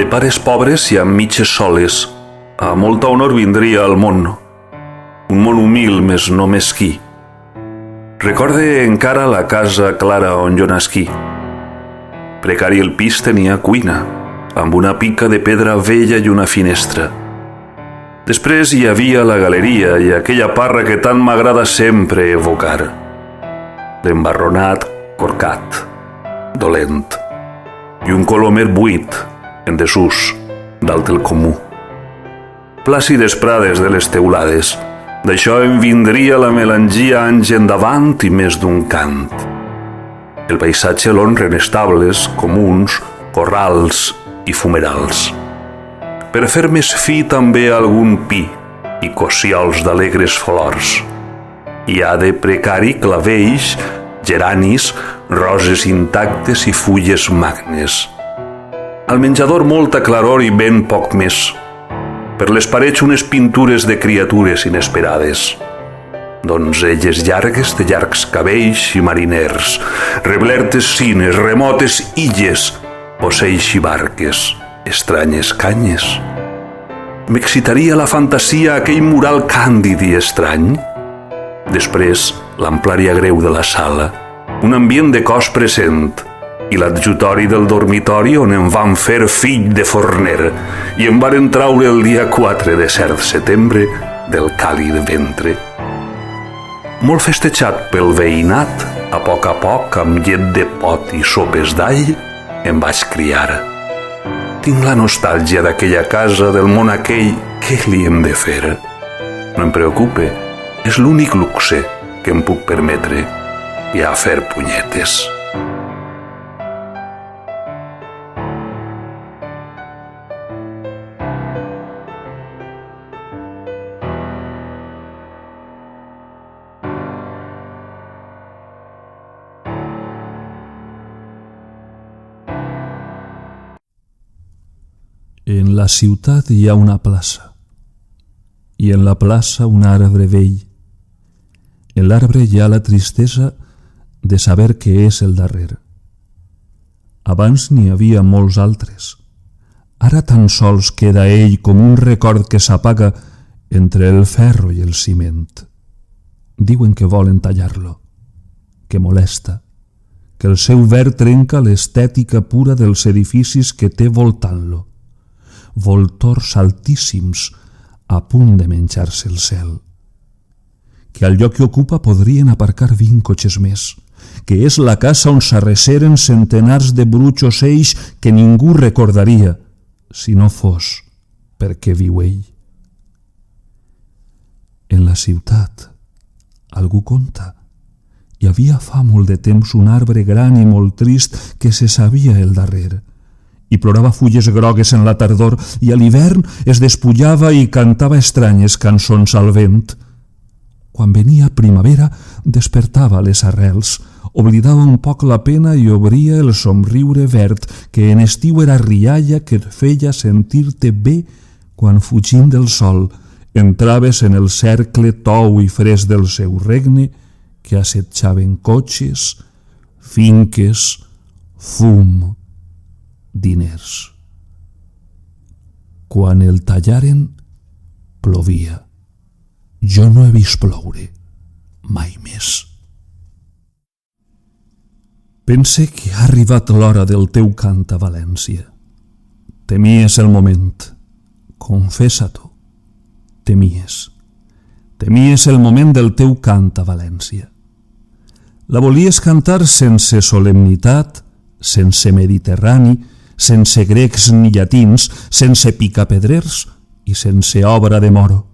De pares pobres i amb mitges soles, a molta honor vindria al món. Un món humil, més no mesquí. Recorde encara la casa clara on jo nasquí. Precari el pis tenia cuina, amb una pica de pedra vella i una finestra. Després hi havia la galeria i aquella parra que tant m'agrada sempre evocar. L'embarronat corcat, dolent, i un colomer buit, en desús, dalt el comú. Plàcides prades de les teulades, d'això en vindria la melangia anys endavant i més d'un cant. El paisatge l'honren estables, comuns, corrals i fumerals. Per fer més fi també algun pi i cociols d'alegres flors. Hi ha de precari clavells, geranis, roses intactes i fulles magnes. Al menjador molta claror i ben poc més. Per les parets unes pintures de criatures inesperades. Donzelles llargues de llargs cabells i mariners, reblertes cines, remotes illes, ocells i barques, estranyes canyes. M'excitaria la fantasia aquell mural càndid i estrany. Després, l'amplària greu de la sala, un ambient de cos present, i l'adjutori del dormitori on em van fer fill de forner i em varen traure el dia 4 de cert setembre del càlid ventre. Molt festejat pel veïnat, a poc, amb llet de pot i sopes d'all, em vaig criar. Tinc la nostàlgia d'aquella casa, del món aquell, què li hem de fer? No em preocupe, és l'únic luxe que em puc permetre, i a fer punyetes. En la ciutat hi ha una plaça, i en la plaça un arbre vell. En l'arbre hi ha la tristesa de saber que és el darrer. Abans n'hi havia molts altres. Ara tan sols queda ell com un record que s'apaga entre el ferro i el ciment. Diuen que volen tallar-lo, que molesta, que el seu verd trenca l'estètica pura dels edificis que té voltant-lo. Voltors altíssims a punt de menjar-se el cel. Que al lloc que ocupa podrien aparcar 20 cotxes més, que és la casa on s'arreceren centenars de bruts ocells que ningú recordaria si no fos perquè viu ell. En la ciutat, algú conta, hi havia fa molt de temps un arbre gran i molt trist que se sabia el darrer, i plorava fulles grogues en la tardor, i a l'hivern es despullava i cantava estranyes cançons al vent. Quan venia primavera, despertava les arrels, oblidava un poc la pena i obria el somriure verd, que en estiu era rialla que et feia sentir-te bé quan, fugint del sol, entraves en el cercle tou i fresc del seu regne, que assetjaven cotxes, finques, fum, diners. Quan el tallaren, plovia. Jo no he vist ploure mai més. Pense que ha arribat l'hora del teu cant a València. Temies el moment. Confessa-t'ho. Temies. Temies el moment del teu cant a València. La volies cantar sense solemnitat, sense mediterrani, sense grecs ni llatins, sense picapedrers i sense obra de moro.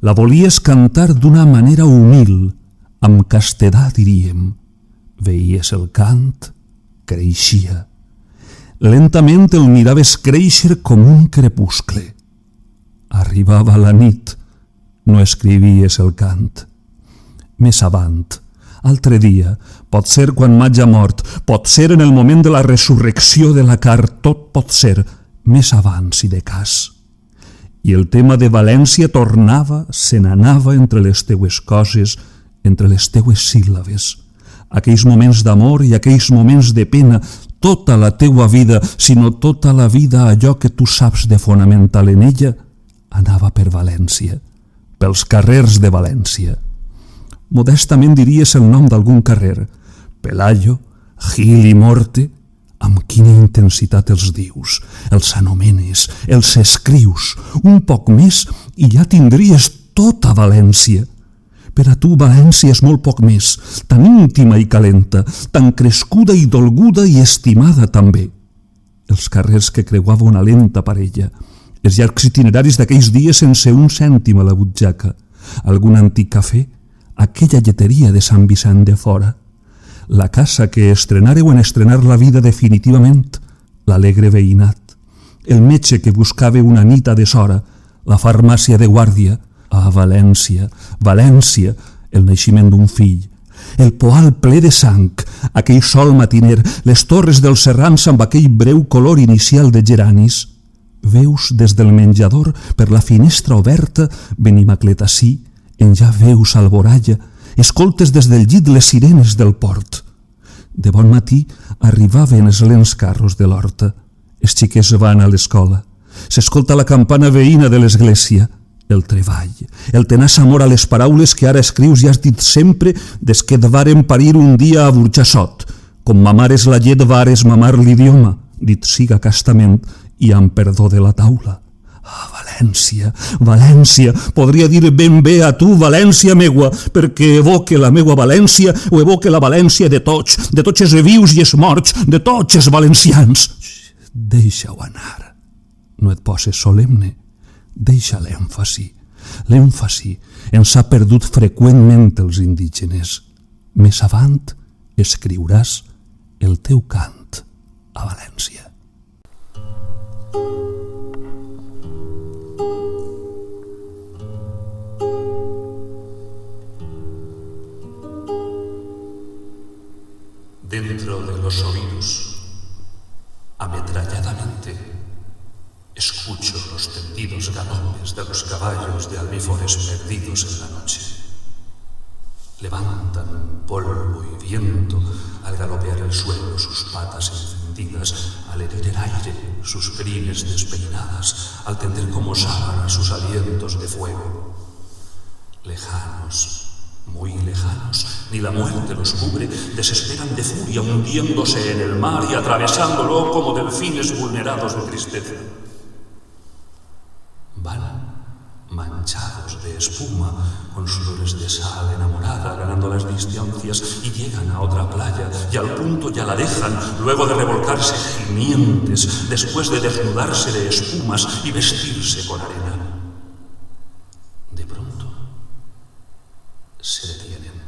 La volies cantar d'una manera humil, amb castedat, diríem. Veies el cant, creixia. Lentament el miraves créixer com un crepuscle. Arribava la nit, no escrivies el cant. Més avant, altre dia, pot ser quan m'haja mort, pot ser en el moment de la resurrecció de la car, tot pot ser, més avant si de cas. I el tema de València tornava, se n'anava entre les teues coses, entre les teues síl·labes. Aquells moments d'amor i aquells moments de pena, tota la teua vida, sinó tota la vida allò que tu saps de fonamental en ella, anava per València, pels carrers de València. Modestament diries el nom d'algun carrer, Pelayo, Gil i Morte. Amb quina intensitat els dius, els anomenes, els escrius, un poc més i ja tindries tota València. Per a tu València és molt poc més, tan íntima i calenta, tan crescuda i dolguda i estimada també. Els carrers que creuava una lenta parella, els llargs itineraris d'aquells dies sense un cèntim a la butxaca, algun antic cafè, aquella lleteria de Sant Vicent de Fora, la casa que estrenàreu en estrenar la vida definitivament, l'alegre veïnat, el metge que buscava una nit a deshora, la farmàcia de guàrdia, a València, València, el naixement d'un fill, el poal ple de sang, aquell sol matiner, les torres dels serrans amb aquell breu color inicial de geranis. Veus des del menjador, per la finestra oberta, Benimaclet-ací, en ja veus Alboralla, escoltes des del llit les sirenes del port. De bon matí arribaven els lents carros de l'horta. Els xiquets van a l'escola. S'escolta la campana veïna de l'església. El treball, el tenaç amor a les paraules que ara escrius i has dit sempre des que et varen parir un dia a Burjassot. Com mamares la llet vares mamar l'idioma, dit siga castament i amb perdó de la taula. Ah, València, València, podria dir ben bé a tu, València meua, perquè evoque la meua València o evoque la València de tots els vius i els morts, de tots els valencians. Deixa-ho anar, no et poses solemne, deixa l'èmfasi. L'èmfasi ens ha perdut freqüentment els indígenes. Més avant escriuràs el teu cant a València. Dentro de los oídos, ametralladamente, escucho los tendidos galopes de los caballos de almífores perdidos en la noche. Levantan polvo y viento al galopear el suelo sus patas encendidas, al herir el aire sus crines despeinadas, al tender como sábana sus alientos de fuego. Lejanos, muy lejanos, ni la muerte los cubre, desesperan de furia hundiéndose en el mar y atravesándolo como delfines vulnerados de tristeza. Van manchados de espuma, con sudores de sal enamorada, ganando las distancias y llegan a otra playa y al punto ya la dejan, luego de revolcarse gimientes, después de desnudarse de espumas y vestirse con arena. De pronto se detienen.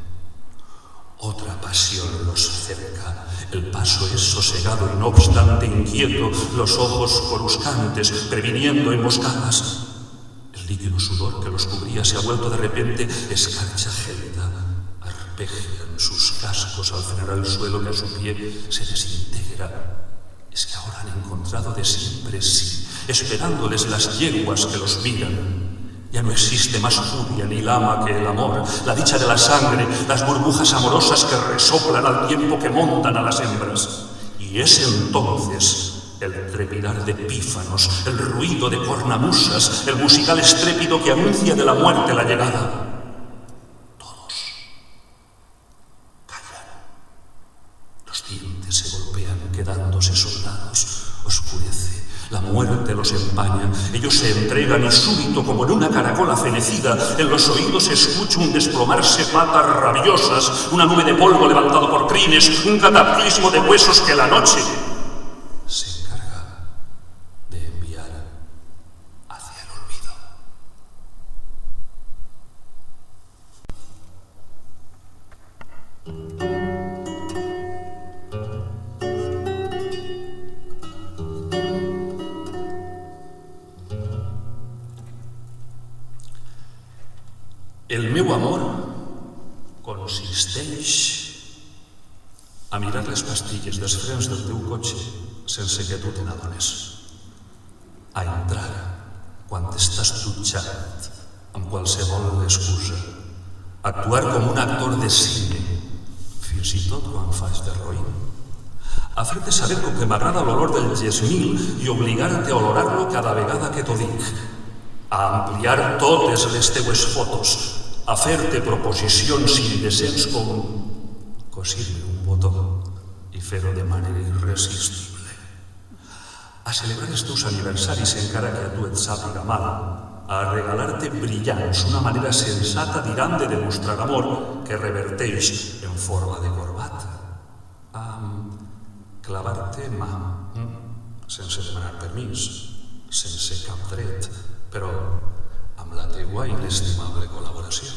Otra pasión los cerca. El paso es sosegado y no obstante inquieto, los ojos coruscantes, previniendo emboscadas. El líquido sudor que los cubría se ha vuelto de repente escarcha gélida. Arpegian sus cascos al frenar el suelo que a su pie se desintegra. Es que ahora han encontrado de siempre sí, esperándoles las yeguas que los miran. Ya no existe más furia ni lama que el amor, la dicha de la sangre, las burbujas amorosas que resoplan al tiempo que montan a las hembras. Y es entonces el trepidar de pífanos, el ruido de cornamusas, el musical estrépito que anuncia de la muerte la llegada. Todos callan. Los dientes se golpean quedándose soldados. Oscurece. La muerte los empaña, ellos se entregan y súbito, como en una caracola fenecida, en los oídos se escucha un desplomarse patas rabiosas, una nube de polvo levantado por crines, un cataclismo de huesos que la noche se encarga de enviar hacia el olvido. El meu amor consisteix a mirar les pastilles dels frens del teu cotxe sense que tu te n'adones, a entrar quan t'estàs dutxant amb qualsevol excusa, actuar com un actor de cine, fins i tot quan fas de roïn, a fer-te saber com que m'agrada l'olor del gesmil i obligar-te a olorar-lo cada vegada que t'ho dic, a ampliar totes les teues fotos, a fer-te proposicions indecents com cosir-me un botó i fer-ho de manera irresistible, a celebrar els teus aniversaris encara que a tu et sàpiga mal, a regalar-te brillants, una manera sensata dirant de demostrar amor que reverteix en forma de corbata, a clavar-te mà, sense demanar permís, sense cap dret, però amb la teua inestimable col·laboració,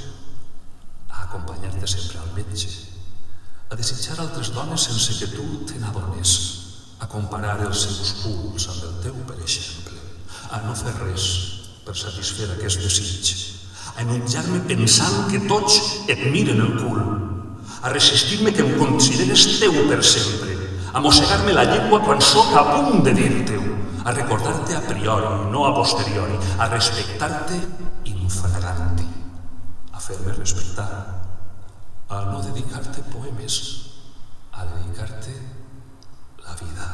a acompanyar-te sempre al metge, a desitjar altres dones sense que tu te n'adones, a comparar els seus punts amb el teu, per exemple, a no fer res per satisfer aquest desig, a enutjar-me pensant que tots et miren el cul, a resistir-me que em consideres teu per sempre, a mossegar-me la llengua quan sóc a punt de dir-te-ho, a recordar-te a priori, no a posteriori, a respectar-te infraganti, a fer-me respectar, a no dedicar-te poemes, a dedicar-te la vida,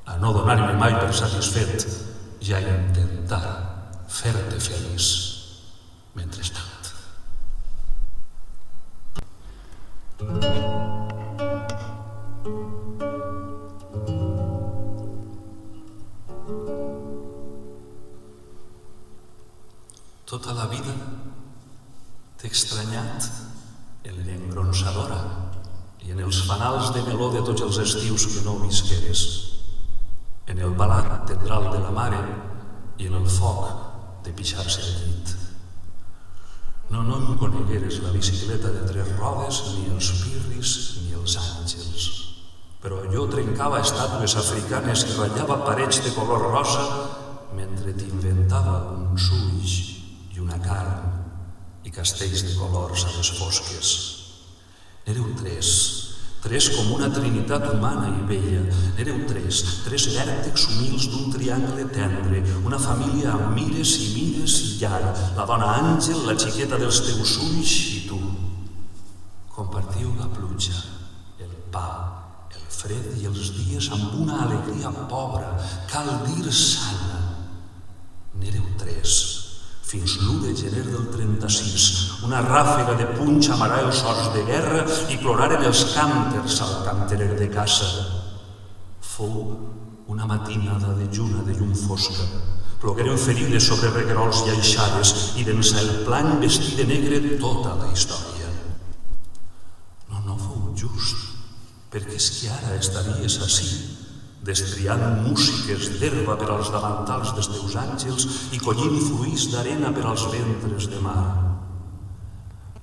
a no donar-me mai per satisfet i a intentar fer-te feliç mentrestant. Tota la vida t'he estranyat en l'engronsadora i en els fanals de meló de tots els estius que no visqueres, en el balat tendral de la mare i en el foc de pixar-se al llit. No em conegueres la bicicleta de 3 rodes, ni els pirris, ni els àngels. Però jo trencava estàtues africanes i ratllava parets de color rosa mentre t'inventava uns ulls i una carn i castells de colors a les fosques. N'éreu 3 com una trinitat humana i bella. N'éreu 3 vèrtexs humils d'un triangle tendre, una família amb mires i llar, la dona àngel, la xiqueta dels teus ulls i tu. Compartíeu la pluja, el pa, el fred i els dies amb una alegria pobra, cal dir sana. N'éreu 3, fins l'1 de gener del 36, una ràfega de punx amarà els horts de guerra i ploraren els cànters al canterer de caça. Fou una matinada de lluna de llum fosca. Plogueren ferides sobre reguerols i aixades i d'ençà el plany vestit de negre tota la història. No fou just, perquè és que ara estaries ací, destriant músiques d'herba per als davantals dels teus àngels i collint fruits d'arena per als ventres de mar.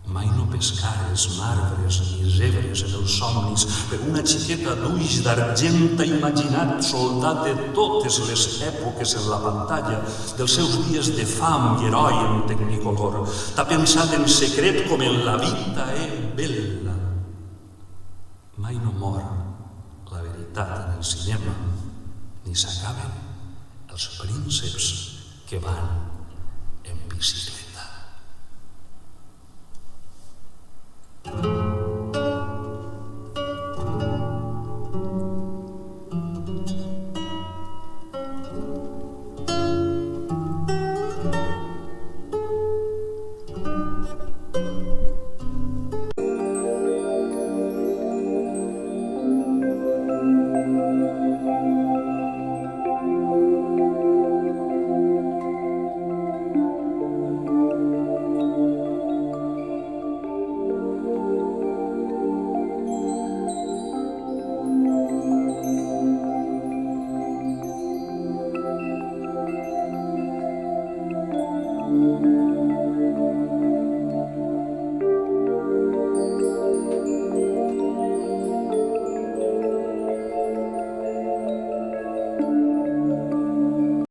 Mai no pescares marbres ni zebres en els somnis, per una xiqueta d'ulls d'argent t'ha imaginat soldat de totes les èpoques en la pantalla, dels seus dies de fam i heroi en tecnicolor. T'ha pensat en secret com en la vita bella. Mai no mor la veritat en el cinema, ni s'acaben els prínceps que van en bicicleta.